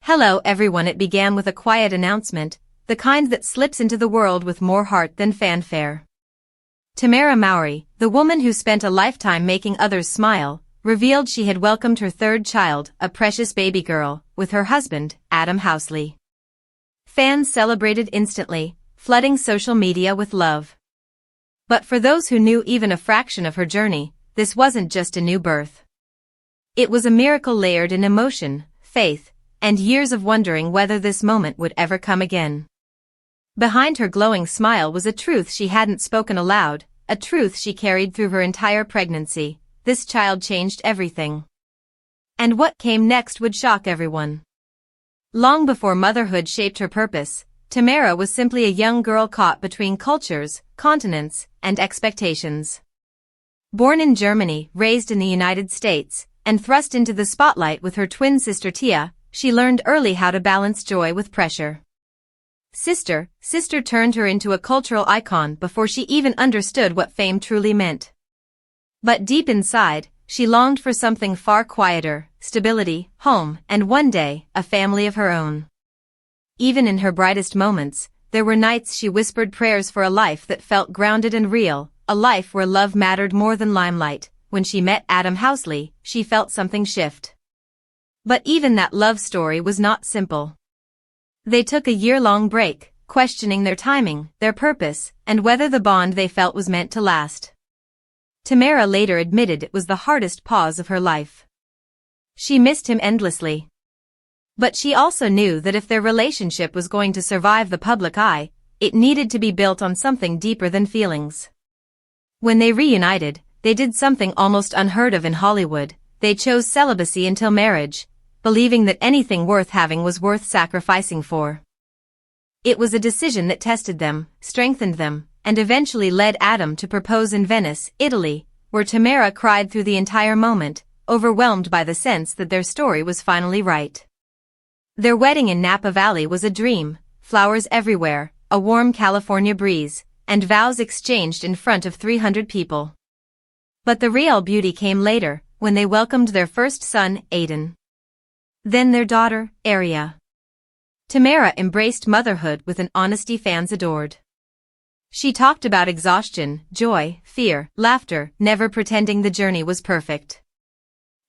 Hello everyone. It began with a quiet announcement, the kind that slips into the world with more heart than fanfare. Tamera Mowry, the woman who spent a lifetime making others smile, revealed she had welcomed her third child, a precious baby girl, with her husband, Adam Housley. Fans celebrated instantly, flooding social media with love. But for those who knew even a fraction of her journey, this wasn't just a new birth. It was a miracle layered in emotion, faith, and years of wondering whether this moment would ever come again. Behind her glowing smile was a truth she hadn't spoken aloud, a truth she carried through her entire pregnancy. This child changed everything. And what came next would shock everyone. Long before motherhood shaped her purpose, Tamera was simply a young girl caught between cultures, continents, and expectations. Born in Germany, raised in the United States, and thrust into the spotlight with her twin sister Tia, she learned early how to balance joy with pressure. Sister turned her into a cultural icon before she even understood what fame truly meant. But deep inside, she longed for something far quieter, stability, home, and one day, a family of her own. Even in her brightest moments, there were nights she whispered prayers for a life that felt grounded and real, a life where love mattered more than limelight. When she met Adam Housley, she felt something shift. But even that love story was not simple. They took a year-long break, questioning their timing, their purpose, and whether the bond they felt was meant to last. Tamera later admitted it was the hardest pause of her life. She missed him endlessly. But she also knew that if their relationship was going to survive the public eye, it needed to be built on something deeper than feelings. When they reunited, they did something almost unheard of in Hollywood. They chose celibacy until marriage, believing that anything worth having was worth sacrificing for. It was a decision that tested them, strengthened them, and eventually led Adam to propose in Venice, Italy, where Tamera cried through the entire moment, overwhelmed by the sense that their story was finally right. Their wedding in Napa Valley was a dream, flowers everywhere, a warm California breeze, and vows exchanged in front of 300 people. But the real beauty came later, when they welcomed their first son, Aiden. Then their daughter, Aria. Tamera embraced motherhood with an honesty fans adored. She talked about exhaustion, joy, fear, laughter, never pretending the journey was perfect.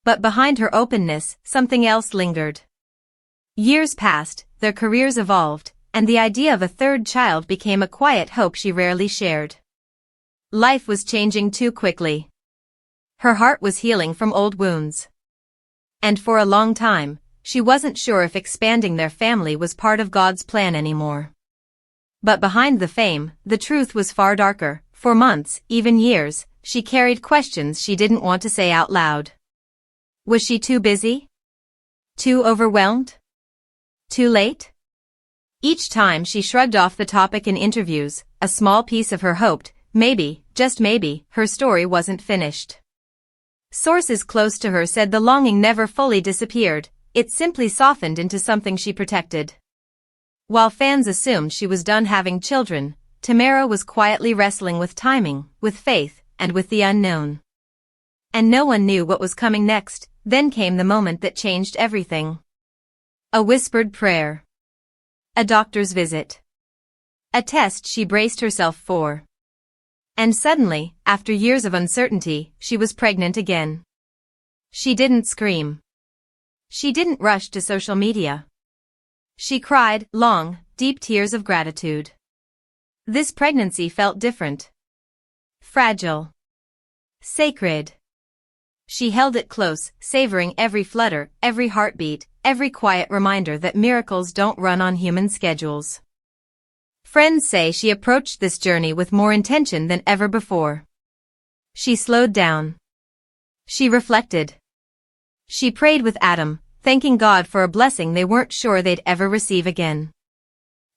But behind her openness, something else lingered. Years passed, their careers evolved, and the idea of a third child became a quiet hope she rarely shared. Life was changing too quickly. Her heart was healing from old wounds. And for a long time, she wasn't sure if expanding their family was part of God's plan anymore. But behind the fame, the truth was far darker. For months, even years, she carried questions she didn't want to say out loud. Was she too busy? Too overwhelmed? Too late? Each time she shrugged off the topic in interviews, a small piece of her hoped, maybe, just maybe, her story wasn't finished. Sources close to her said the longing never fully disappeared, it simply softened into something she protected. While fans assumed she was done having children, Tamera was quietly wrestling with timing, with faith, and with the unknown. And no one knew what was coming next. Then came the moment that changed everything. A whispered prayer. A doctor's visit. A test she braced herself for. And suddenly, after years of uncertainty, she was pregnant again. She didn't scream. She didn't rush to social media. She cried, long, deep tears of gratitude. This pregnancy felt different. Fragile. Sacred. She held it close, savoring every flutter, every heartbeat, every quiet reminder that miracles don't run on human schedules. Friends say she approached this journey with more intention than ever before. She slowed down. She reflected. She prayed with Adam, thanking God for a blessing they weren't sure they'd ever receive again.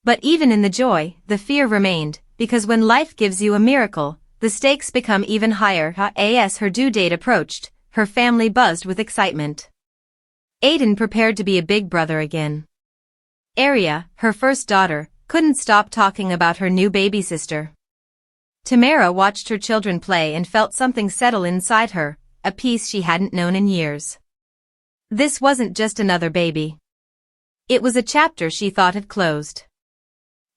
But even in the joy, the fear remained, because when life gives you a miracle, the stakes become even higher. As her due date approached, her family buzzed with excitement. Aiden prepared to be a big brother again. Aria, her first daughter, couldn't stop talking about her new baby sister. Tamera watched her children play and felt something settle inside her, a peace she hadn't known in years. This wasn't just another baby. It was a chapter she thought had closed.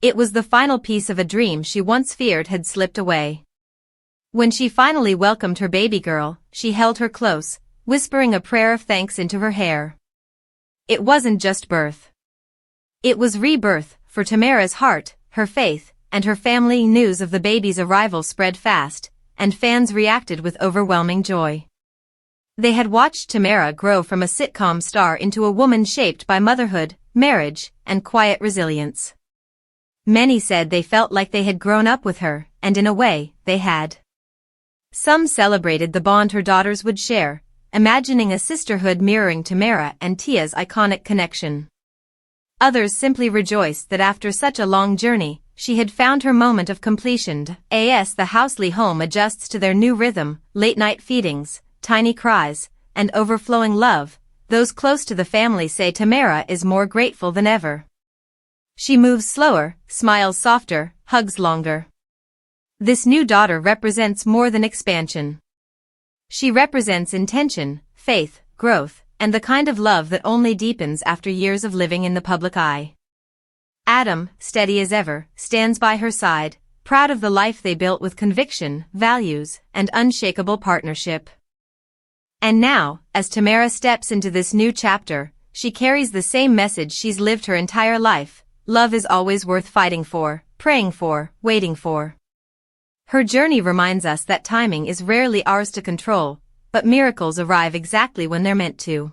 It was the final piece of a dream she once feared had slipped away. When she finally welcomed her baby girl, she held her close, whispering a prayer of thanks into her hair. It wasn't just birth. It was rebirth, for Tamera's heart, her faith, and her family. News of the baby's arrival spread fast, and fans reacted with overwhelming joy. They had watched Tamera grow from a sitcom star into a woman shaped by motherhood, marriage, and quiet resilience. Many said they felt like they had grown up with her, and in a way, they had. Some celebrated the bond her daughters would share, imagining a sisterhood mirroring Tamera and Tia's iconic connection. Others simply rejoiced that after such a long journey, she had found her moment of completion. As the Housley home adjusts to their new rhythm, late-night feedings, tiny cries, and overflowing love, those close to the family say Tamera is more grateful than ever. She moves slower, smiles softer, hugs longer. This new daughter represents more than expansion. She represents intention, faith, growth, and the kind of love that only deepens after years of living in the public eye. Adam, steady as ever, stands by her side, proud of the life they built with conviction, values, and unshakable partnership. And now, as Tamera steps into this new chapter, she carries the same message she's lived her entire life: love is always worth fighting for, praying for, waiting for. Her journey reminds us that timing is rarely ours to control, but miracles arrive exactly when they're meant to.